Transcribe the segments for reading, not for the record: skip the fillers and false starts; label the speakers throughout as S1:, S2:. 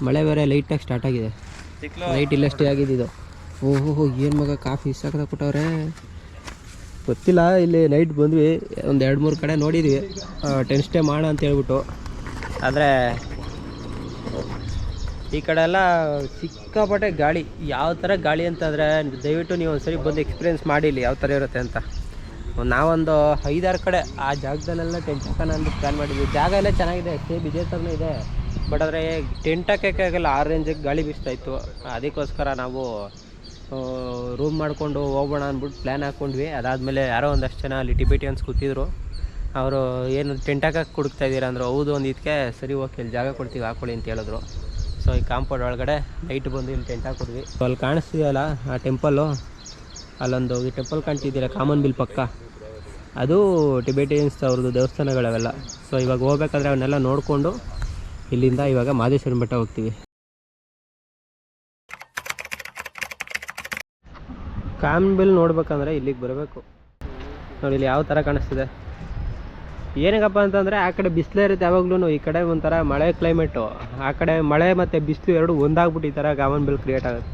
S1: ಮಳೆ ಬೇರೆ ಲೈಟಾಗಿ ಸ್ಟಾರ್ಟ್ ಆಗಿದೆ. ಲೈಟ್ ಇಲ್ಲಷ್ಟೇ ಆಗಿದ್ದು. ಓಹೋ ಏನು ಮಗ ಕಾಫಿ ಇಷ್ಟ ಕೊಟ್ಟವ್ರೆ ಗೊತ್ತಿಲ್ಲ. ಇಲ್ಲಿ ನೈಟ್ ಬಂದ್ವಿ, ಒಂದು 2-3 ಕಡೆ ನೋಡಿದ್ವಿ 10 ಸ್ಟೇ ಮಾಡೋಣ ಅಂತ ಹೇಳ್ಬಿಟ್ಟು. ಆದರೆ ಈ ಕಡೆ ಎಲ್ಲ ಸಿಕ್ಕಾಪಟ್ಟೆ ಗಾಳಿ. ಯಾವ ಥರ ಗಾಳಿ ಅಂತಂದರೆ ದಯವಿಟ್ಟು ನೀವು ಒಂದ್ಸರಿ ಬಂದು ಎಕ್ಸ್ಪೀರಿಯೆನ್ಸ್ ಮಾಡಿಲ್ಲ ಯಾವ ಥರ ಇರುತ್ತೆ ಅಂತ. ನಾವೊಂದು 5-6 ಕಡೆ ಆ ಜಾಗದಲ್ಲೆಲ್ಲ ಟೆಂಟ್ ಹಾಕೋಣ ಅಂತ ಪ್ಲ್ಯಾನ್ ಮಾಡಿದ್ವಿ. ಜಾಗ ಎಲ್ಲ ಚೆನ್ನಾಗಿದೆ, ಸೇಮ್ ಇದೇ ಥರನೇ ಇದೆ. ಬಟ್ ಆದರೆ ಟೆಂಟ್ ಹಾಕೋಕ್ಕಾಗಲ್ಲ, ಆ ರೇಂಜಿಗೆ ಗಾಳಿ ಬೀಸ್ತಾಯಿತ್ತು. ಅದಕ್ಕೋಸ್ಕರ ನಾವು ರೂಮ್ ಮಾಡಿಕೊಂಡು ಹೋಗೋಣ ಅಂದ್ಬಿಟ್ಟು ಪ್ಲ್ಯಾನ್ ಹಾಕ್ಕೊಂಡ್ವಿ. ಅದಾದಮೇಲೆ ಯಾರೋ ಒಂದಷ್ಟು ಜನ ಅಲ್ಲಿ ಟಿಬೇಟಿಯನ್ಸ್ ಕೂತಿದ್ರು. ಅವರು ಏನು ಟೆಂಟ್ ಹಾಕಕ್ಕೆ ಹುಡುಕ್ತಾಯಿದ್ದೀರಾ ಅಂದರು. ಹೌದು ಒಂದು ಇದಕ್ಕೆ ಸರಿ ಓಕೆ ಇಲ್ಲಿ ಜಾಗ ಕೊಡ್ತೀವಿ ಹಾಕ್ಕೊಳ್ಳಿ ಅಂತ ಹೇಳಿದ್ರು. ಸೊ ಈ ಕಾಂಪೌಂಡ್ ಒಳಗಡೆ ನೈಟ್ ಬಂದು ಇಲ್ಲಿ ಟೆಂಟ್ ಹಾಕಿದ್ವಿ. ಸೊ ಅಲ್ಲಿ ಕಾಣಿಸ್ತಿದೆಯಲ್ಲ ಆ ಟೆಂಪಲ್ಲು, ಅಲ್ಲೊಂದು ಈ ಟೆಂಪಲ್ ಕಾಣ್ತಿದ್ದೀರ ಕಾಮನ್ ಬಿಲ್ ಪಕ್ಕ, ಅದು ಟಿಬೇಟಿಯನ್ಸ್ ಅವ್ರದ್ದು ದೇವಸ್ಥಾನಗಳವೆಲ್ಲ. ಸೊ ಇವಾಗ ಹೋಗ್ಬೇಕಾದ್ರೆ ಅವನ್ನೆಲ್ಲ ನೋಡಿಕೊಂಡು ಇಲ್ಲಿಂದ ಇವಾಗ ಮಹದೇಶ್ವರನ ಬೆಟ್ಟ ಹೋಗ್ತೀವಿ. ಕಾಮನ್ ಬಿಲ್ ನೋಡ್ಬೇಕಂದ್ರೆ ಇಲ್ಲಿಗೆ ಬರಬೇಕು ನೋಡಿ. ಇಲ್ಲಿ ಯಾವ ಥರ ಕಾಣಿಸ್ತಿದೆ ಏನಕ್ಕಪ್ಪ ಅಂತಂದರೆ ಆ ಕಡೆ ಬಿಸಿಲೇ ಇರುತ್ತೆ ಯಾವಾಗ್ಲೂ, ಈ ಕಡೆ ಒಂಥರ ಮಳೆ ಕ್ಲೈಮೇಟು. ಆ ಕಡೆ ಮಳೆ ಮತ್ತು ಬಿಸಿಲು ಎರಡು ಒಂದಾಗ್ಬಿಟ್ಟು ಈ ಥರ ಕಾಮನ್ ಬಿಲ್ ಕ್ರಿಯೇಟ್ ಆಗುತ್ತೆ.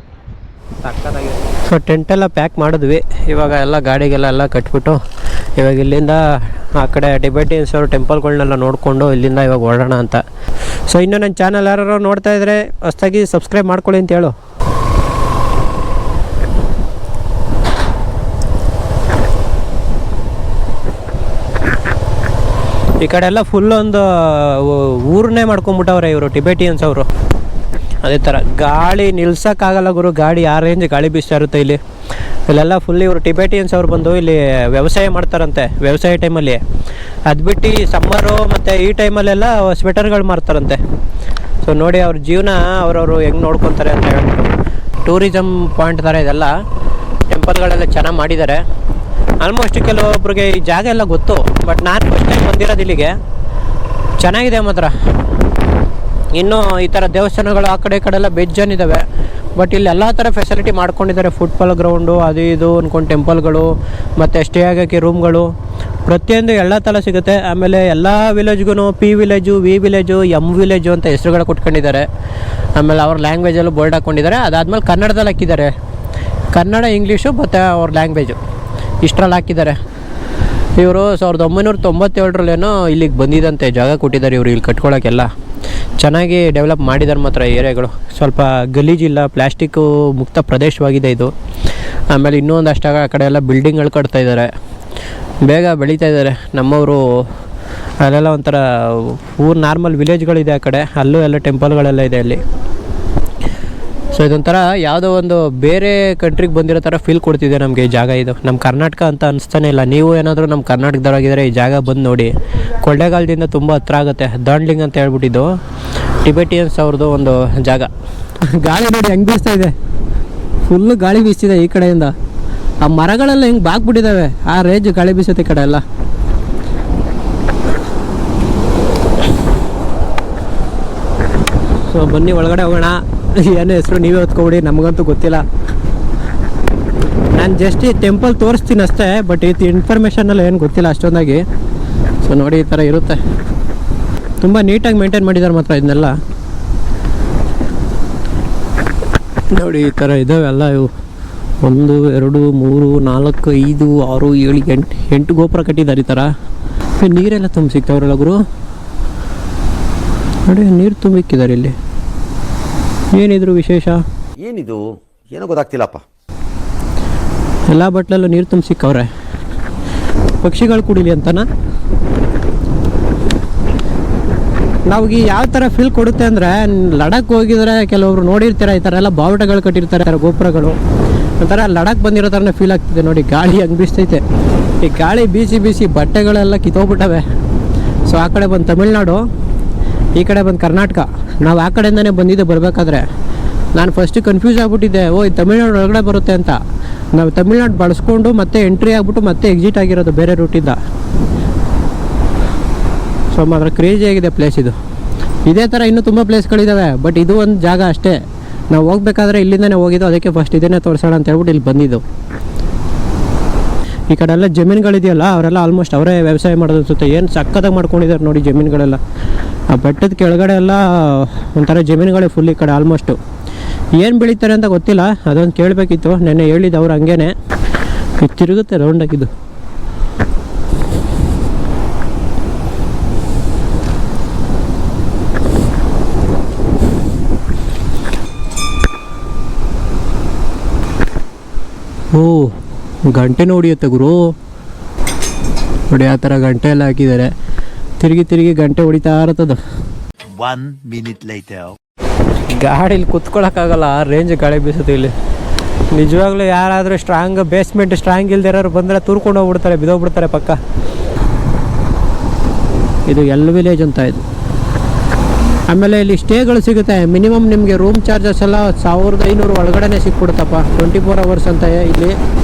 S1: ಸಕ್ಕತ್ತಾಗಿದೆ. ಸೊ ಟೆಂಟೆಲ್ಲ ಪ್ಯಾಕ್ ಮಾಡಿದ್ವಿ. ಇವಾಗ ಎಲ್ಲ ಗಾಡಿಗೆಲ್ಲ ಕಟ್ಬಿಟ್ಟು ಇವಾಗ ಇಲ್ಲಿಂದ ಆ ಕಡೆ ಟಿಬೇಟಿಯನ್ಸ್ ಅವರು ಟೆಂಪಲ್ಗಳನ್ನೆಲ್ಲ ನೋಡಿಕೊಂಡು ಇಲ್ಲಿಂದ ಇವಾಗ ಹೊರಡೋಣ ಅಂತ. ಸೊ ಇನ್ನೂ ನನ್ನ ಚಾನಲ್ ಯಾರು ನೋಡ್ತಾ ಇದ್ದರೆ ಹೊಸದಾಗಿ ಸಬ್ಸ್ಕ್ರೈಬ್ ಮಾಡ್ಕೊಳ್ಳಿ ಅಂತ ಹೇಳು. ಈ ಕಡೆ ಎಲ್ಲ ಫುಲ್ ಒಂದು ಊರನ್ನೇ ಮಾಡ್ಕೊಂಬಿಟ್ಟವ್ರೆ ಇವರು ಟಿಬೇಟಿಯನ್ಸ್ ಅವರು. ಅದೇ ಥರ ಗಾಳಿ ನಿಲ್ಸೋಕ್ಕಾಗಲ್ಲ ಗುರು, ಗಾಡಿ ಆ ರೇಂಜ್ ಗಾಳಿ ಬೀಸ್ತಾ ಇರುತ್ತೆ ಇಲ್ಲಿ. ಇಲ್ಲೆಲ್ಲ ಫುಲ್ ಇವರು ಟಿಬೇಟಿಯನ್ಸ್ ಅವ್ರು ಬಂದು ಇಲ್ಲಿ ವ್ಯವಸಾಯ ಮಾಡ್ತಾರಂತೆ. ವ್ಯವಸಾಯ ಟೈಮಲ್ಲಿ ಅದು ಬಿಟ್ಟು ಸಮ್ಮರು ಮತ್ತು ಈ ಟೈಮಲ್ಲೆಲ್ಲ ಸ್ವೆಟರ್ಗಳು ಮಾರ್ತಾರಂತೆ. ಸೊ ನೋಡಿ ಅವ್ರ ಜೀವನ ಅವ್ರವರು ಹೆಂಗೆ ನೋಡ್ಕೊತಾರೆ ಅಂತ ಹೇಳ್ಬಿಟ್ಟು. ಟೂರಿಸಮ್ ಪಾಯಿಂಟ್ ಥರ ಇದೆಲ್ಲ ಟೆಂಪಲ್ಗಳೆಲ್ಲ ಚೆನ್ನಾಗಿ ಮಾಡಿದ್ದಾರೆ. ಆಲ್ಮೋಸ್ಟ್ ಕೆಲವೊಬ್ರಿಗೆ ಈ ಜಾಗ ಎಲ್ಲ ಗೊತ್ತು, ಬಟ್ ನಾನು ಫಸ್ಟ್ ಟೈಮ್ ಬಂದಿರೋದು ಇಲ್ಲಿಗೆ. ಚೆನ್ನಾಗಿದೆ ಮಾತ್ರ. ಇನ್ನೂ ಈ ಥರ ದೇವಸ್ಥಾನಗಳು ಆ ಕಡೆ ಈ ಕಡೆ ಎಲ್ಲ ಬೇಜಾನಿದ್ದಾವೆ, ಬಟ್ ಇಲ್ಲಿ ಎಲ್ಲ ಥರ ಫೆಸಿಲಿಟಿ ಮಾಡ್ಕೊಂಡಿದ್ದಾರೆ. ಫುಟ್ಬಾಲ್ ಗ್ರೌಂಡು ಅದು ಇದು ಅಂದ್ಕೊಂಡು ಟೆಂಪಲ್ಗಳು ಮತ್ತು ಸ್ಟೇ ಆಗೋಕ್ಕೆ ರೂಮ್ಗಳು ಪ್ರತಿಯೊಂದು ಎಲ್ಲ ಥರ ಸಿಗುತ್ತೆ. ಆಮೇಲೆ ಎಲ್ಲ ವಿಲೇಜ್ಗೂ P village, V village, M village ಅಂತ ಹೆಸರುಗಳು ಕೊಟ್ಕೊಂಡಿದ್ದಾರೆ. ಆಮೇಲೆ ಅವ್ರ ಲ್ಯಾಂಗ್ವೇಜಲ್ಲೂ ಬೋರ್ಡ್ ಹಾಕ್ಕೊಂಡಿದ್ದಾರೆ. ಅದಾದಮೇಲೆ ಕನ್ನಡದಲ್ಲಿ ಹಾಕಿದ್ದಾರೆ. ಕನ್ನಡ, ಇಂಗ್ಲೀಷು ಮತ್ತು ಅವ್ರ ಲ್ಯಾಂಗ್ವೇಜು ಇಷ್ಟರಲ್ಲಿ ಹಾಕಿದ್ದಾರೆ. ಇವರು 1997 ಇಲ್ಲಿಗೆ ಬಂದಿದ್ದಂತೆ ಜಾಗ ಕೊಟ್ಟಿದ್ದಾರೆ ಇವರು ಇಲ್ಲಿ ಕಟ್ಕೊಳ್ಳೋಕ್ಕೆಲ್ಲ. ಚೆನ್ನಾಗಿ ಡೆವಲಪ್ ಮಾಡಿದ್ದಾರೆ ಮಾತ್ರ ಏರಿಯಾಗಳು. ಸ್ವಲ್ಪ ಗಲೀಜಿಲ್ಲ, ಪ್ಲಾಸ್ಟಿಕ್ಕು ಮುಕ್ತ ಪ್ರದೇಶವಾಗಿದೆ ಇದು. ಆಮೇಲೆ ಇನ್ನೂ ಒಂದಷ್ಟು ಆ ಕಡೆ ಎಲ್ಲ ಬಿಲ್ಡಿಂಗ್ಗಳು ಕಟ್ತಾ ಇದ್ದಾರೆ, ಬೇಗ ಬೆಳೀತಾ ಇದ್ದಾರೆ. ನಮ್ಮವರು ಅಲ್ಲೆಲ್ಲ ಒಂಥರ ಊರು ನಾರ್ಮಲ್ ವಿಲೇಜ್ಗಳಿದೆ ಆ ಕಡೆ, ಅಲ್ಲೂ ಎಲ್ಲ ಟೆಂಪಲ್ಗಳೆಲ್ಲ ಇದೆ ಅಲ್ಲಿ. ಸೊ ಇದೊಂಥರ ಯಾವುದೋ ಒಂದು ಬೇರೆ ಕಂಟ್ರಿಗೆ ಬಂದಿರೋ ಥರ ಫೀಲ್ ಕೊಡ್ತಿದೆ ನಮಗೆ ಈ ಜಾಗ. ಇದು ನಮ್ಮ ಕರ್ನಾಟಕ ಅಂತ ಅನಿಸ್ತಾನೆ ಇಲ್ಲ. ನೀವು ಏನಾದರೂ ನಮ್ಮ ಕರ್ನಾಟಕದವರಾಗಿದ್ದರೆ ಈ ಜಾಗ ಬಂದು ನೋಡಿ. ಕೊಳ್ಳೇಗಾಲದಿಂದ ತುಂಬ ಹತ್ರ ಆಗುತ್ತೆ. ದಾಂಡ್ಲಿಂಗ್ ಅಂತ ಹೇಳ್ಬಿಟ್ಟಿದ್ದು ಟಿಬೇಟಿಯನ್ಸ್ ಅವ್ರದ್ದು ಒಂದು ಜಾಗ. ಗಾಳಿ ನೋಡಿ ಹೆಂಗೆ ಬೀಸ್ತಾ ಇದೆ, ಫುಲ್ಲು ಗಾಳಿ ಬೀಸ್ತಿದೆ ಈ ಕಡೆಯಿಂದ. ಆ ಮರಗಳೆಲ್ಲ ಹೆಂಗೆ ಬಾಗ್ಬಿಟ್ಟಿದ್ದಾವೆ, ಆ ರೇಂಜ್ ಗಾಳಿ ಬೀಸುತ್ತೆ ಈ ಕಡೆ ಎಲ್ಲ. ಸೊ ಬನ್ನಿ ಒಳಗಡೆ ಹೋಗೋಣ. ಏನೋ ಹೆಸರು ನೀವೇ ಹೊತ್ಕೊಬಿಡಿ, ನಮಗಂತೂ ಗೊತ್ತಿಲ್ಲ. ನಾನು ಜಸ್ಟ್ ಈ ಟೆಂಪಲ್ ತೋರಿಸ್ತೀನಿ ಅಷ್ಟೇ, ಬಟ್ ಇದು ಇನ್ಫಾರ್ಮೇಷನೆಲ್ಲ ಏನು ಗೊತ್ತಿಲ್ಲ ಅಷ್ಟೊಂದಾಗಿ. ಸೊ ನೋಡಿ ಈ ಥರ ಇರುತ್ತೆ. ತುಂಬ ನೀಟಾಗಿ ಮೇಂಟೈನ್ ಮಾಡಿದ್ದಾರೆ ಮಾತ್ರ ಇದನ್ನೆಲ್ಲ. ನೋಡಿ ಈ ಥರ ಇದ್ದಾವೆ ಎಲ್ಲ ಇವು. 1 2 3 4 5 6 7 8 ಗೋಪುರ ಕಟ್ಟಿದ್ದಾರೆ ಈ ಥರ. ನೀರೆಲ್ಲ ತುಂಬ ಸಿಗ್ತಾವ್ರಲ್ಲ ಗುರು. ನೋಡಿ ನೀರು ತುಂಬಿಕ್ಕಿದ್ದಾರೆ ಇಲ್ಲಿ. ಏನಿದ್ರು ವಿಶೇಷ
S2: ಏನಿದು ಏನೋ ಗೊತ್ತಾಗ್ತಿಲ್ಲಪ್ಪ.
S1: ಎಲ್ಲ ಬಟ್ಲಲ್ಲೂ ನೀರು ತುಂಬ ಸಿಕ್ಕವ್ರೆ. ಪಕ್ಷಿಗಳು ಕುಡಿಲಿ ಅಂತನಾ? ನಮಗೆ ಯಾವ ಥರ ಫೀಲ್ ಕೊಡುತ್ತೆ ಅಂದರೆ, ಲಡಾಖ್ ಹೋಗಿದ್ರೆ ಕೆಲವೊಬ್ರು ನೋಡಿರ್ತಾರೆ ಈ ಥರ ಎಲ್ಲ ಬಾವುಟಗಳು ಕಟ್ಟಿರ್ತಾರೆ, ಗೋಪುರಗಳು. ಒಂಥರ ಲಡಾಖ್ ಬಂದಿರೋ ಥರನೇ ಫೀಲ್ ಆಗ್ತಿದೆ ನೋಡಿ. ಗಾಳಿ ಹಂಗೆ ಬೀಸ್ತೈತೆ. ಈ ಗಾಳಿ ಬೀಸಿ ಬಟ್ಟೆಗಳೆಲ್ಲ ಕಿತ್ತೋಗ್ಬಿಟ್ಟವೆ. ಸೊ ಆ ಕಡೆ ಬಂದು ತಮಿಳ್ನಾಡು, ಈ ಕಡೆ ಬಂದು ಕರ್ನಾಟಕ. ನಾವು ಆ ಕಡೆಯಿಂದನೇ ಬಂದಿದ್ದೆ ಬರಬೇಕಾದ್ರೆ. ನಾನು ಫಸ್ಟ್ ಕನ್ಫ್ಯೂಸ್ ಆಗಿಬಿಟ್ಟಿದ್ದೆ, ಓ ಇದು ತಮಿಳ್ನಾಡು ಒಳಗಡೆ ಬರುತ್ತೆ ಅಂತ. ನಾವು ತಮಿಳ್ನಾಡು ಬಳಸ್ಕೊಂಡು ಮತ್ತೆ ಎಂಟ್ರಿ ಆಗಿಬಿಟ್ಟು ಮತ್ತೆ ಎಕ್ಸಿಟ್ ಆಗಿರೋದು ಬೇರೆ ರೂಟಿಂದ. ಸೊ ಮಾತ್ರ ಕ್ರೇಜಿ ಆಗಿದೆ ಪ್ಲೇಸ್ ಇದು. ಇದೇ ಥರ ಇನ್ನೂ ತುಂಬ ಪ್ಲೇಸ್ಗಳಿದ್ದಾವೆ, ಬಟ್ ಇದು ಒಂದು ಜಾಗ ಅಷ್ಟೇ. ನಾವು ಹೋಗ್ಬೇಕಾದ್ರೆ ಇಲ್ಲಿಂದನೇ ಹೋಗಿದ್ದು, ಅದಕ್ಕೆ ಫಸ್ಟ್ ಇದನ್ನೇ ತೋರಿಸೋಣ ಅಂತ ಹೇಳ್ಬಿಟ್ಟು ಇಲ್ಲಿ ಬಂದಿದ್ದು. ಈ ಕಡೆ ಎಲ್ಲ ಜಮೀನುಗಳಿದೆಯಲ್ಲ, ಅವರೆಲ್ಲ ಆಲ್ಮೋಸ್ಟ್ ಅವರೇ ವ್ಯವಸಾಯ ಮಾಡೋದು ಅನ್ಸುತ್ತೆ. ಏನು ಸಕ್ಕತ್ತಾಗಿ ಮಾಡ್ಕೊಂಡಿದ್ದಾರೆ ನೋಡಿ ಜಮೀನುಗಳೆಲ್ಲ. ಆ ಬೆಟ್ಟದ ಕೆಳಗಡೆ ಎಲ್ಲ ಒಂಥರ ಜಮೀನುಗಳೇ ಫುಲ್ ಈ ಕಡೆ ಆಲ್ಮೋಸ್ಟು. ಏನು ಬೆಳೀತಾರೆ ಅಂತ ಗೊತ್ತಿಲ್ಲ, ಅದೊಂದು ಕೇಳಬೇಕಿತ್ತು. ನೆನ್ನೆ ಹೇಳಿದ್ದು ಅವ್ರು ಹಂಗೇನೆ ತಿರುಗುತ್ತೆ ರೌಂಡಾಗಿದ್ದು. ಓ ಗಂಟೆನೂ ಹೊಡಿಯುತ್ತೆ ಗುರು ನೋಡಿ, ಆ ಥರ ಗಂಟೆ ಎಲ್ಲ ಹಾಕಿದ್ದಾರೆ. ತಿರುಗಿ ತಿರುಗಿ ಗಂಟೆ ಹೊಡಿತಾ ಇರ್ತದ.
S3: 1 minute later.
S1: ಗಾಡೀಲಿ ಕುತ್ಕೊಳ್ಳೋಕ್ಕಾಗಲ್ಲ, ಆ ರೇಂಜ್ ಗಾಳಿ ಬೀಸುತ್ತೆ ಇಲ್ಲಿ. ನಿಜವಾಗ್ಲೂ ಯಾರಾದರೂ ಬೇಸ್ಮೆಂಟ್ ಸ್ಟ್ರಾಂಗ್ ಇಲ್ದಿರೋರು ಬಂದರೆ ತೂರ್ಕೊಂಡು ಹೋಗ್ಬಿಡ್ತಾರೆ, ಬಿದೋಗ್ಬಿಡ್ತಾರೆ ಪಕ್ಕ. ಇದು ಎಲ್ ವಿಲೇಜ್ ಅಂತ ಇದು. ಆಮೇಲೆ ಇಲ್ಲಿ ಸ್ಟೇಗಳು ಸಿಗುತ್ತೆ. ಮಿನಿಮಮ್ ನಿಮಗೆ ರೂಮ್ ಚಾರ್ಜಸ್ ಎಲ್ಲ 1500 ಒಳಗಡೆ ಸಿಕ್ಬಿಡುತ್ತಪ್ಪ. 24 hours ಅಂತ ಇಲ್ಲಿ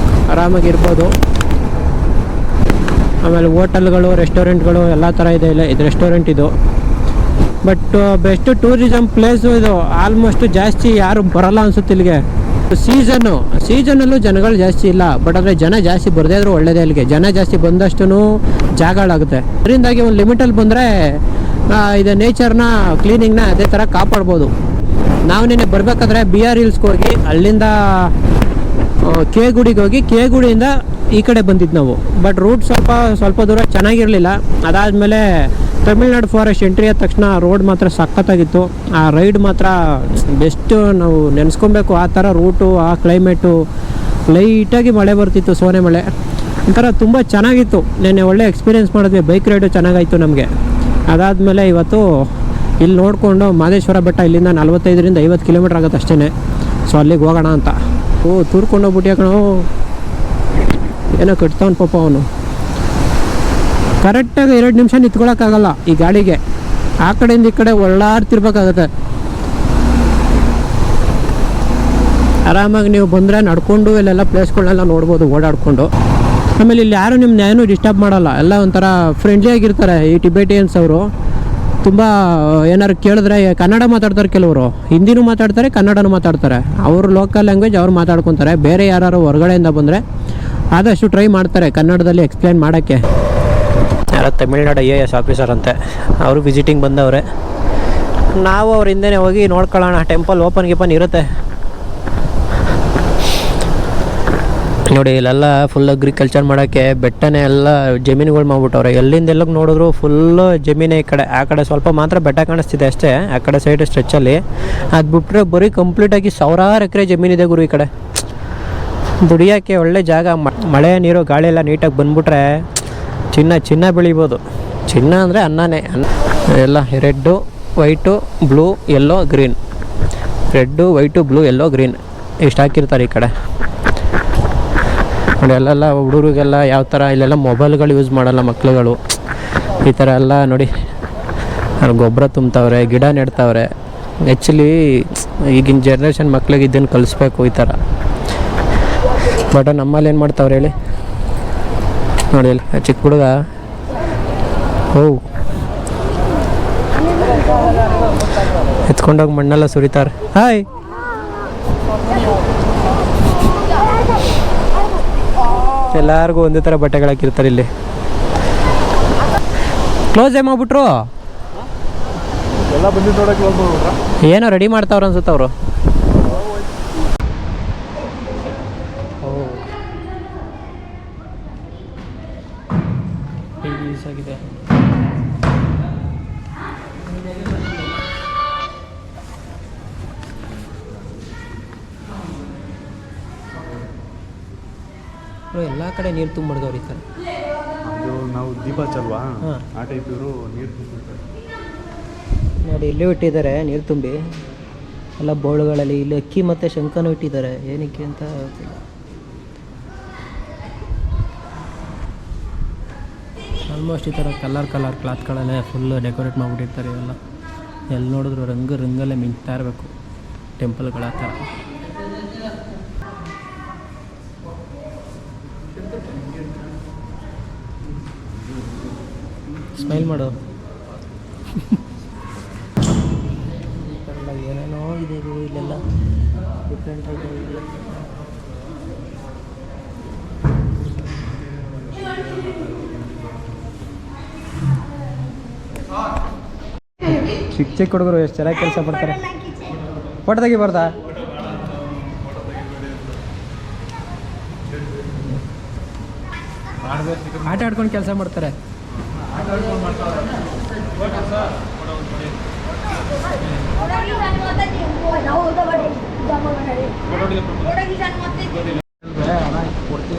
S1: ಆರಾಮಾಗಿ ಇರ್ಬೋದು. ಆಮೇಲೆ ಹೋಟೆಲ್ಗಳು, ರೆಸ್ಟೋರೆಂಟ್ಗಳು ಎಲ್ಲ ಥರ ಇದೆ ಇಲ್ಲ. ಇದು ರೆಸ್ಟೋರೆಂಟ್ ಇದು. ಬಟ್ ಬೆಸ್ಟ್ ಟೂರಿಸಮ್ ಪ್ಲೇಸು ಇದು. ಆಲ್ಮೋಸ್ಟ್ ಜಾಸ್ತಿ ಯಾರು ಬರೋಲ್ಲ ಅನ್ಸುತ್ತೆ ಇಲ್ಲಿಗೆ. ಸೀಸನ್ನಲ್ಲೂ ಜನಗಳು ಜಾಸ್ತಿ ಇಲ್ಲ. ಬಟ್ ಆದರೆ ಜನ ಜಾಸ್ತಿ ಬರದೇ ಇದ್ರೂ ಒಳ್ಳೇದೇ. ಇಲ್ಲಿಗೆ ಜನ ಜಾಸ್ತಿ ಬಂದಷ್ಟು ಜಾಗಗಳಾಗುತ್ತೆ. ಅದರಿಂದಾಗಿ ಒಂದು ಲಿಮಿಟಲ್ಲಿ ಬಂದರೆ ಇದು ನೇಚರ್ನ, ಕ್ಲೀನಿಂಗ್ನ ಅದೇ ಥರ ಕಾಪಾಡ್ಬೋದು. ನಾವು ನಿನ್ನೆ ಬರಬೇಕಾದ್ರೆ BR ಹಿಲ್ಸ್ಗೆ ಹೋಗಿ ಅಲ್ಲಿಂದ ಕೆ ಗುಡಿಗೆ ಹೋಗಿ ಕೆ ಗುಡಿಯಿಂದ ಈ ಕಡೆ ಬಂದಿದ್ದು ನಾವು. ಬಟ್ ರೂಟ್ ಸ್ವಲ್ಪ ದೂರ ಚೆನ್ನಾಗಿರಲಿಲ್ಲ. ಅದಾದಮೇಲೆ ತಮಿಳ್ನಾಡು ಫಾರೆಸ್ಟ್ ಎಂಟ್ರಿ ಆದ ತಕ್ಷಣ ರೋಡ್ ಮಾತ್ರ ಸಖತ್ತಾಗಿತ್ತು. ಆ ರೈಡ್ ಮಾತ್ರ ಬೆಸ್ಟು. ನಾವು ನೆನೆಸ್ಕೊಬೇಕು ಆ ಥರ ರೂಟು, ಆ ಕ್ಲೈಮೇಟು. ಲೈಟಾಗಿ ಮಳೆ ಬರ್ತಿತ್ತು, ಸೋನೆ ಮಳೆ. ಒಂಥರ ತುಂಬ ಚೆನ್ನಾಗಿತ್ತು. ನೆನ್ನೆ ಒಳ್ಳೆ ಎಕ್ಸ್ಪೀರಿಯೆನ್ಸ್ ಮಾಡಿದ್ವಿ. ಬೈಕ್ ರೈಡು ಚೆನ್ನಾಗಾಯಿತು ನಮಗೆ. ಅದಾದಮೇಲೆ ಇವತ್ತು ಇಲ್ಲಿ ನೋಡಿಕೊಂಡು ಮಾದೇಶ್ವರ ಬೆಟ್ಟ ಇಲ್ಲಿಂದ 45ರಿಂದ 50 ಕಿಲೋಮೀಟ್ರ್ ಆಗುತ್ತೆ ಅಷ್ಟೇ. ಸೊ ಅಲ್ಲಿಗೆ ಹೋಗೋಣ ಅಂತ. ತೂರ್ಕೊಂಡು ಹೋಗ್ಬಿಟ್ಟು ಕಣೋ, ಏನೋ ಕಟ್ತಾವನು ಪಾಪ ಅವನು. ಕರೆಕ್ಟಾಗಿ 2 ನಿಮಿಷ ನಿಂತ್ಕೊಳ್ಳೋಕ್ಕಾಗಲ್ಲ ಈ ಗಾಡಿಗೆ. ಆ ಕಡೆಯಿಂದ ಈ ಕಡೆ ಒಳ್ಳಾಡ್ತಿರ್ಬೇಕಾಗತ್ತೆ. ಆರಾಮಾಗಿ ನೀವು ಬಂದರೆ ನಡ್ಕೊಂಡು ಇಲ್ಲೆಲ್ಲ ಪ್ಲೇಸ್ಗಳನ್ನೆಲ್ಲ ನೋಡ್ಬೋದು ಓಡಾಡಿಕೊಂಡು. ಆಮೇಲೆ ಇಲ್ಲಿ ಯಾರು ನಿಮ್ಮನ್ನ ಏನೂ ಡಿಸ್ಟರ್ಬ್ ಮಾಡಲ್ಲ. ಎಲ್ಲ ಒಂಥರ ಫ್ರೆಂಡ್ಲಿ ಆಗಿರ್ತಾರೆ ಈ ಟಿಬೇಟಿಯನ್ಸ್ ಅವರು. ತುಂಬ ಏನಾರು ಕೇಳಿದ್ರೆ ಕನ್ನಡ ಮಾತಾಡ್ತಾರೆ, ಕೆಲವರು ಹಿಂದಿನೂ ಮಾತಾಡ್ತಾರೆ, ಕನ್ನಡನೂ ಮಾತಾಡ್ತಾರೆ. ಅವರು ಲೋಕಲ್ ಲ್ಯಾಂಗ್ವೇಜ್ ಅವ್ರು ಮಾತಾಡ್ಕೊತಾರೆ. ಬೇರೆ ಯಾರು ಹೊರಗಡೆಯಿಂದ ಬಂದರೆ ಆದಷ್ಟು ಟ್ರೈ ಮಾಡ್ತಾರೆ ಕನ್ನಡದಲ್ಲಿ ಎಕ್ಸ್ಪ್ಲೈನ್ ಮಾಡೋಕ್ಕೆ. ಯಾರೋ ತಮಿಳ್ನಾಡು IAS ಆಫೀಸರ್ ಅಂತೆ, ಅವರು ವಿಸಿಟಿಂಗ್ ಬಂದವ್ರೆ. ನಾವು ಅವ್ರ ಹಿಂದೆನೇ ಹೋಗಿ ನೋಡ್ಕೊಳ್ಳೋಣ. ಟೆಂಪಲ್ ಓಪನ್ ಇರುತ್ತೆ ನೋಡಿ. ಇಲ್ಲೆಲ್ಲ ಫುಲ್ ಅಗ್ರಿಕಲ್ಚರ್ ಮಾಡೋಕ್ಕೆ ಬೆಟ್ಟನೇ ಎಲ್ಲ ಜಮೀನುಗಳು ಮಾಡ್ಬಿಟ್ಟವ್ರೆ. ಎಲ್ಲಿಂದೆಲ್ಲ ನೋಡಿದ್ರು ಫುಲ್ಲು ಜಮೀನೇ. ಈ ಕಡೆ ಆ ಕಡೆ ಸ್ವಲ್ಪ ಮಾತ್ರ ಬೆಟ್ಟ ಕಾಣಿಸ್ತಿದೆ ಅಷ್ಟೇ, ಆ ಕಡೆ ಸೈಡ್ ಸ್ಟ್ರೆಚ್ಚಲ್ಲಿ. ಅದು ಬಿಟ್ಟರೆ ಬರೀ ಕಂಪ್ಲೀಟಾಗಿ 1000 ಎಕರೆ ಜಮೀನಿದೆ ಗುರು ಈ ಕಡೆ. ದುಡಿಯೋಕ್ಕೆ ಒಳ್ಳೆ ಜಾಗ. ಮಳೆ ನೀರು ಗಾಳಿ ಎಲ್ಲ ನೀಟಾಗಿ ಬಂದ್ಬಿಟ್ರೆ ಚಿನ್ನ ಬೆಳಿಬೋದು. ಚಿನ್ನ ಅಂದರೆ ಅನ್ನನೇ. ಎಲ್ಲ red, white, blue, yellow, green. Red, white, blue, yellow, green ಇಷ್ಟು ಹಾಕಿರ್ತಾರೆ ಈ ಕಡೆ ನೋಡಿ. ಅಲ್ಲೆಲ್ಲ ಹುಡುಗರಿಗೆಲ್ಲ ಯಾವ ಥರ ಇಲ್ಲೆಲ್ಲ ಮೊಬೈಲ್ಗಳು ಯೂಸ್ ಮಾಡಲ್ಲ ಮಕ್ಳುಗಳು. ಈ ಥರ ಎಲ್ಲ ನೋಡಿ ಗೊಬ್ಬರ ತುಂಬ್ತವ್ರೆ, ಗಿಡ ನೆಡ್ತವ್ರೆ. ಆ್ಯಕ್ಚುಲಿ ಈಗಿನ ಜನ್ರೇಷನ್ ಮಕ್ಳಿಗೆ ಇದನ್ನು ಕಲಿಸ್ಬೇಕು ಈ ಥರ. ಬಟ್ ನಮ್ಮಲ್ಲಿ ಏನು ಮಾಡ್ತಾವ್ರೆ ಹೇಳಿ ನೋಡಿ. ಇಲ್ಲಿ ಚಿಕ್ಕ ಹುಡುಗ ಎತ್ಕೊಂಡೋಗಿ ಮಣ್ಣೆಲ್ಲ ಸುರಿತಾರೆ. ಹಾಯ್, ಎಲ್ಲರಿಗೂ ಒಂದೇ ಥರ ಬಟ್ಟೆಗಳು ಹಾಕಿರ್ತಾರೆ ಇಲ್ಲಿ. ಕ್ಲೋಸೇ ಮಾಡ್ಬಿಟ್ರು. ಏನೋ ರೆಡಿ ಮಾಡ್ತಾವ್ರ ಅನ್ಸುತ್ತೆ ಅವರು. ಆಗಿದೆ. ಎಲ್ಲ ಕಡೆ ನೀರು ತುಂಬಿಡ್ದವ್ರು ಈ ಥರ.
S4: ಅದು ನಾವು ದೀಪ ಚಲ್ವಾ, ಆ ಟೈಪ್ ಇವರು ನೀರು ತುಂಬಿರ್ತಾರೆ
S1: ನೋಡಿ. ಇಲ್ಲೇ ಇಟ್ಟಿದ್ದಾರೆ ನೀರು ತುಂಬಿ ಎಲ್ಲ ಬೋಳುಗಳಲ್ಲಿ. ಇಲ್ಲಿ ಅಕ್ಕಿ ಮತ್ತು ಶಂಖನೂ ಇಟ್ಟಿದ್ದಾರೆ. ಏನಕ್ಕೆ ಅಂತ ಗೊತ್ತಿಲ್ಲ. ಆಲ್ಮೋಸ್ಟ್ ಈ ಥರ ಕಲರ್ ಕ್ಲಾತ್ಗಳಲ್ಲೇ ಫುಲ್ಲು ಡೆಕೋರೇಟ್ ಮಾಡಿಬಿಟ್ಟಿರ್ತಾರೆ ಇವೆಲ್ಲ. ಎಲ್ಲಿ ನೋಡಿದ್ರು ರಂಗಲ್ಲೇ ಮಿಂಚ್ತಾ ಇರಬೇಕು ಟೆಂಪಲ್ಗಳ ಥರ. ಸ್ಮೈಲ್ ಮಾಡು. ಏನೇನೋ ಇದೆ ಇಲ್ಲೆಲ್ಲ ಡಿಫ್ರೆಂಟ್ ಆಗಿ. ಚಿಕ್ಕ ಚಿಕ್ಕ ಹುಡುಗರು ಎಷ್ಟು ಚೆನ್ನಾಗಿ ಕೆಲಸ ಮಾಡ್ತಾರೆ. ಫೋಟೋ ತೆಗಿ ಬರ್ದಾ? ಆಟ ಆಡ್ಕೊಂಡು ಕೆಲಸ ಮಾಡ್ತಾರೆ.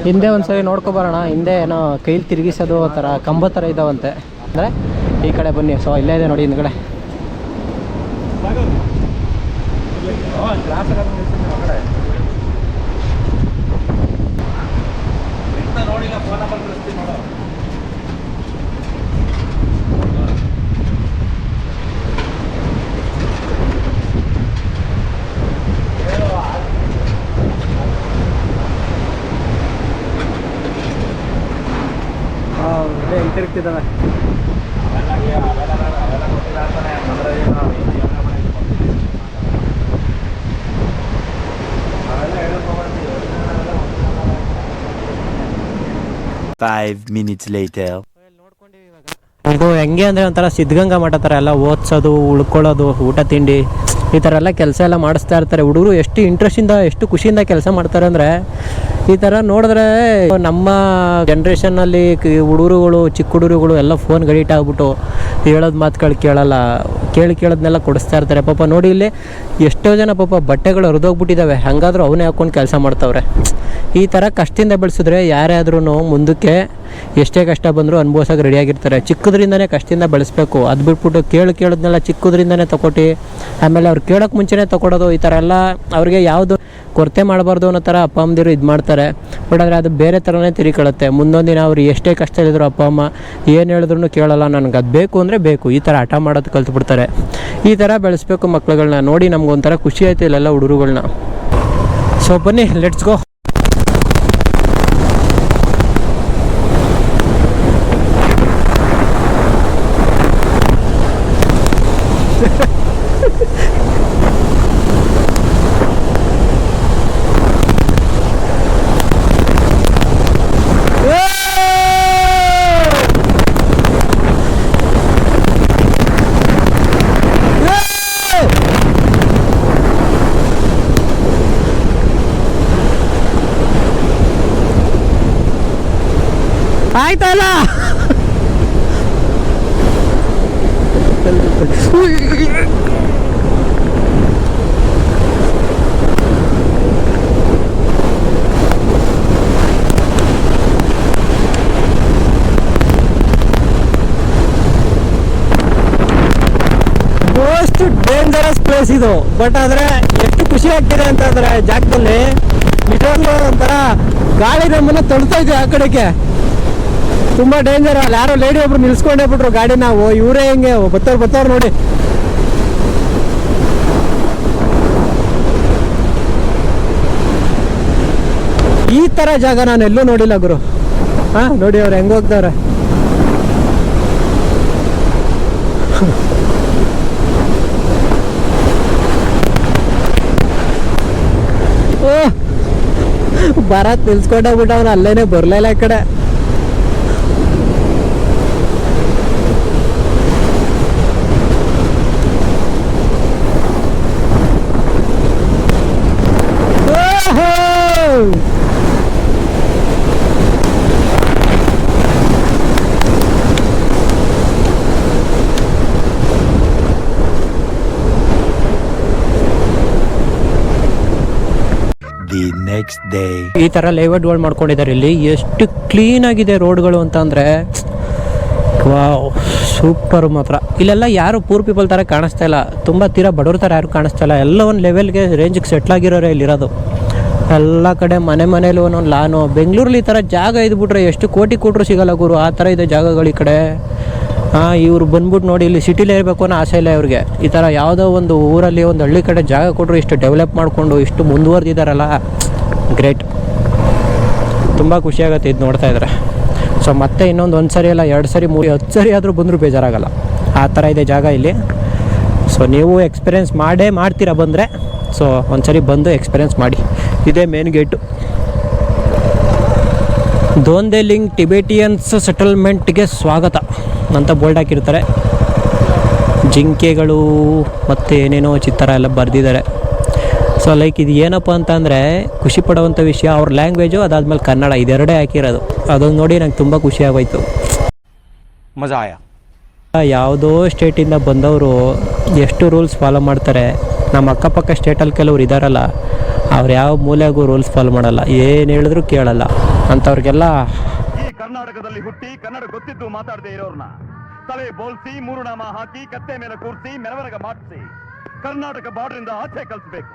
S1: ಹಿಂದೆ ಒಂದ್ಸರಿ ನೋಡ್ಕೊಬರೋಣ. ಹಿಂದೆ ಏನೋ ಕೈಲಿ ತಿರುಗಿಸೋದು ಆ ಥರ ಕಂಬ ಥರ ಇದಾವಂತೆ. ಅಂದರೆ ಈ ಕಡೆ ಬನ್ನಿ. ಸೊ ಇಲ್ಲೇ ಇದೆ ನೋಡಿ ಹಿಂದ್ಗಡೆ. ತಿರುಗ್ತಿದ್ದಾವೆ.
S3: Five minutes later.
S1: ಇದು ಹೆಂಗೆ ಅಂದರೆ ಒಂಥರ ಸಿದ್ಧಗಂಗಾ ಮಠ ಥರ ಎಲ್ಲ ಓದಿಸೋದು, ಉಳ್ಕೊಳ್ಳೋದು, ಊಟ ತಿಂಡಿ ಈ ಥರ ಎಲ್ಲ ಕೆಲಸ ಎಲ್ಲ ಮಾಡಿಸ್ತಾ ಇರ್ತಾರೆ. ಹುಡುಗರು ಎಷ್ಟು ಇಂಟ್ರೆಸ್ಟಿಂದ ಎಷ್ಟು ಖುಷಿಯಿಂದ ಕೆಲಸ ಮಾಡ್ತಾರೆ ಅಂದರೆ ಈ ಥರ ನೋಡಿದ್ರೆ ನಮ್ಮ ಜನ್ರೇಷನ್ನಲ್ಲಿ ಹುಡುಗರುಗಳು ಚಿಕ್ಕ ಹುಡುಗರುಗಳು ಎಲ್ಲ ಫೋನ್ ಗಡಿಟ್ ಆಗ್ಬಿಟ್ಟು ಹೇಳೋದು ಮಾತುಗಳು ಕೇಳಲ್ಲ. ಕೇಳೋದನ್ನೆಲ್ಲ ಕೊಡಿಸ್ತಾ ಇರ್ತಾರೆ. ಪಾಪ ನೋಡಿ ಇಲ್ಲಿ ಎಷ್ಟೋ ಜನ ಪಾಪ ಬಟ್ಟೆಗಳು ಹರಿದೋಗ್ಬಿಟ್ಟಿದ್ದಾವೆ, ಹಾಗಾದ್ರೂ ಅವನೇ ಹಾಕ್ಕೊಂಡು ಕೆಲಸ ಮಾಡ್ತಾವ್ರೆ. ಈ ಥರ ಕಷ್ಟದಿಂದ ಬೆಳೆಸಿದ್ರೆ ಯಾರೇ ಆದ್ರೂ ಮುಂದಕ್ಕೆ ಎಷ್ಟೇ ಕಷ್ಟ ಬಂದರೂ ಅನುಭವಿಸೋಕೆ ರೆಡಿಯಾಗಿರ್ತಾರೆ. ಚಿಕ್ಕದ್ರಿಂದನೇ ಕಷ್ಟದಿಂದ ಬೆಳೆಸ್ಬೇಕು. ಅದು ಬಿಟ್ಬಿಟ್ಟು ಕೇಳೋದನ್ನೆಲ್ಲ ಚಿಕ್ಕದ್ರಿಂದನೇ ತಗೊಟ್ಟು ಆಮೇಲೆ ಅವ್ರು ಕೇಳೋಕ್ಕೆ ಮುಂಚೆನೇ ತಗೊಳೋದು, ಈ ಥರ ಎಲ್ಲ ಅವ್ರಿಗೆ ಯಾವುದು ಕೊರತೆ ಮಾಡಬಾರ್ದು ಅನ್ನೋ ಥರ ಅಪ್ಪ ಅಮ್ಮದಿರು ಇದು ಮಾಡ್ತಾರೆ. ಬಟ್ ಆದರೆ ಅದು ಬೇರೆ ಥರನೇ ತಿರುಗಿಕೊಳ್ಳುತ್ತೆ. ಮುಂದೊಂದಿನ ಅವ್ರು ಎಷ್ಟೇ ಕಷ್ಟದಲ್ಲಿದ್ರು ಅಪ್ಪ ಅಮ್ಮ ಏನು ಹೇಳಿದ್ರು ಕೇಳಲ್ಲ, ನನಗೆ ಅದು ಬೇಕು ಅಂದರೆ ಬೇಕು, ಈ ಥರ ಹಠ ಮಾಡೋದು ಕಲ್ತ್ಬಿಡ್ತಾರೆ. ಈ ಥರ ಬೆಳೆಸ್ಬೇಕು ಮಕ್ಳುಗಳನ್ನ. ನೋಡಿ ನಮ್ಗೊಂಥರ ಖುಷಿ ಆಯ್ತು ಇಲ್ಲೆಲ್ಲ ಹುಡುಗರುಗಳ್ನ. ಸೊ ಬನ್ನಿ, ಲೆಟ್ಸ್ ಗೋ. ಆಯ್ತಲ್ಲ, ಮೋಸ್ಟ್ ಡೇಂಜರಸ್ ಪ್ಲೇಸ್ ಇದು. ಬಟ್ ಆದರೆ ಎಷ್ಟು ಖುಷಿ ಆಗ್ತಿದೆ ಅಂತಂದರೆ ಜಾಗದಲ್ಲಿ ನಿಜವಾಗ್ಲೂ ಒಂಥರ ಗಾಳಿ ನಮ್ಮನ್ನು ತೊಳ್ತಾ ಇದೆ ಆ ಕಡೆಗೆ. ತುಂಬ ಡೇಂಜರ್. ಅಲ್ಲಿ ಯಾರೋ ಲೇಡಿ ಒಬ್ರು ನಿಲ್ಸ್ಕೊಂಡೇ ಬಿಟ್ರು ಗಾಡಿ. ನಾವು ಇವರೇ ಹೆಂಗೆ ಬತ್ತವ್ರು ನೋಡಿ. ಈ ಥರ ಜಾಗ ನಾನು ಎಲ್ಲೂ ನೋಡಿಲ್ಲ ಗುರು. ಹಾಂ ನೋಡಿ ಅವ್ರು ಹೆಂಗೆ ಹೋಗ್ತಾರೆ. ಭರತ್ ನಿಲ್ಸ್ಕೊಂಡೋಗ್ಬಿಟ್ಟು ಅವನು ಅಲ್ಲೇನೆ ಬರಲಿಲ್ಲ ಈ ಕಡೆ.
S3: The next day.
S1: ಈ ಥರ ಲೇಔಟ್ಗಳು ಮಾಡ್ಕೊಂಡಿದ್ದಾರೆ ಇಲ್ಲಿ. ಎಷ್ಟು ಕ್ಲೀನ್ ಆಗಿದೆ ರೋಡ್ಗಳು ಅಂತ ಅಂದರೆ ವಾವ್, ಸೂಪರ್ ಮಾತ್ರ. ಇಲ್ಲೆಲ್ಲ ಯಾರು ಪೂರ್ ಪೀಪಲ್ ಥರ ಕಾಣಿಸ್ತಾ ಇಲ್ಲ, ತುಂಬ ತೀರಾ ಬಡವ್ರ ಥರ ಯಾರು ಕಾಣಿಸ್ತಾ ಇಲ್ಲ. ಎಲ್ಲ ಒಂದು ಲೆವೆಲ್ಗೆ ರೇಂಜಿಗೆ ಸೆಟ್ಲಾಗಿರೋರೆ ಇಲ್ಲಿರೋದು. ಎಲ್ಲ ಕಡೆ ಮನೇಲೂ ಒಂದೊಂದು ಲಾನು. ಬೆಂಗಳೂರಲ್ಲಿ ಈ ಥರ ಜಾಗ ಇದ್ಬಿಟ್ರೆ ಎಷ್ಟು ಕೋಟಿ ಕೊಟ್ಟರು ಸಿಗಲ್ಲ ಗುರು, ಆ ಥರ ಇದೆ ಜಾಗಗಳು ಈ ಕಡೆ. ಇವ್ರು ಬಂದ್ಬಿಟ್ಟು ನೋಡಿ ಇಲ್ಲಿ ಸಿಟಿಲೇ ಇರಬೇಕು ಅನ್ನೋ ಆಸೆ ಇಲ್ಲ ಇವ್ರಿಗೆ. ಈ ಥರ ಯಾವುದೋ ಒಂದು ಊರಲ್ಲಿ ಒಂದು ಹಳ್ಳಿ ಕಡೆ ಜಾಗ ಕೊಟ್ಟರು ಇಷ್ಟು ಡೆವಲಪ್ ಮಾಡಿಕೊಂಡು ಇಷ್ಟು ಮುಂದುವರೆದಿದ್ದಾರಲ್ಲ, ಗ್ರೇಟ್. ತುಂಬ ಖುಷಿಯಾಗುತ್ತೆ ಇದು ನೋಡ್ತಾ ಇದ್ದಾರೆ. ಸೊ ಮತ್ತೆ ಇನ್ನೊಂದು 1 ಸರಿ ಅಲ್ಲ 2 ಸರಿ 3 10 ಸರಿ ಆದರೂ ಬಂದರೂ ಬೇಜಾರಾಗಲ್ಲ, ಆ ಥರ ಇದೆ ಜಾಗ ಇಲ್ಲಿ. ಸೊ ನೀವು ಎಕ್ಸ್ಪೀರಿಯೆನ್ಸ್ ಮಾಡ್ತೀರಾ ಬಂದರೆ. ಸೊ ಒಂದು ಸರಿ ಬಂದು ಎಕ್ಸ್ಪೀರಿಯೆನ್ಸ್ ಮಾಡಿ. ಇದೇ ಮೇನ್ ಗೇಟು. ದೋಂದೇಲಿಂಗ್ ಟಿಬೇಟಿಯನ್ಸ್ ಸೆಟಲ್ಮೆಂಟ್ಗೆ ಸ್ವಾಗತ ಅಂತ ಬೋಲ್ಡ್ ಹಾಕಿರ್ತಾರೆ. ಜಿಂಕೆಗಳು ಮತ್ತು ಏನೇನೋ ಚಿತ್ರ ಎಲ್ಲ ಬರೆದಿದ್ದಾರೆ. ಸೊ ಲೈಕ್ ಇದು ಏನಪ್ಪ ಅಂತಂದರೆ ಖುಷಿ ಪಡುವಂಥ ವಿಷಯ, ಅವ್ರ ಲ್ಯಾಂಗ್ವೇಜು ಅದಾದಮೇಲೆ ಕನ್ನಡ ಇದೆರಡೇ ಹಾಕಿರೋದು. ಅದನ್ನು ನೋಡಿ ನಂಗೆ ತುಂಬ ಖುಷಿ ಆಗೋಯ್ತು.
S2: ಮಜಾ ಆಯಾ.
S1: ಯಾವುದೋ ಸ್ಟೇಟಿಂದ ಬಂದವರು ಎಷ್ಟು ರೂಲ್ಸ್ ಫಾಲೋ ಮಾಡ್ತಾರೆ. ನಮ್ಮ ಅಕ್ಕಪಕ್ಕ ಸ್ಟೇಟಲ್ಲಿ ಕೆಲವ್ರು ಇದ್ದಾರಲ್ಲ, ಅವ್ರು ಯಾವ ಮೂಲೆಗೂ ರೂಲ್ಸ್ ಫಾಲೋ ಮಾಡಲ್ಲ, ಏನು ಹೇಳಿದ್ರು ಕೇಳಲ್ಲ. ಅಂಥವ್ರಿಗೆಲ್ಲ
S5: ಈ ಕರ್ನಾಟಕದಲ್ಲಿ ಹುಟ್ಟಿ ಕನ್ನಡ ಗೊತ್ತಿದ್ದು ಮಾತಾಡದೆ ಇರೋರ್ನ ತಲೆ ಬೋಲ್ಸಿ 3 ನಾಮ ಹಾಕಿ ಕತ್ತೆ ಮೇಲೆ ಕೂರಿಸಿ ಮೆರವಣಿಗೆ ಮಾಡಿಸಿ ಕರ್ನಾಟಕ ಬಾರ್ಡರ್ ಇಂದ ಆಚೆ ಕಳಿಸಬೇಕು.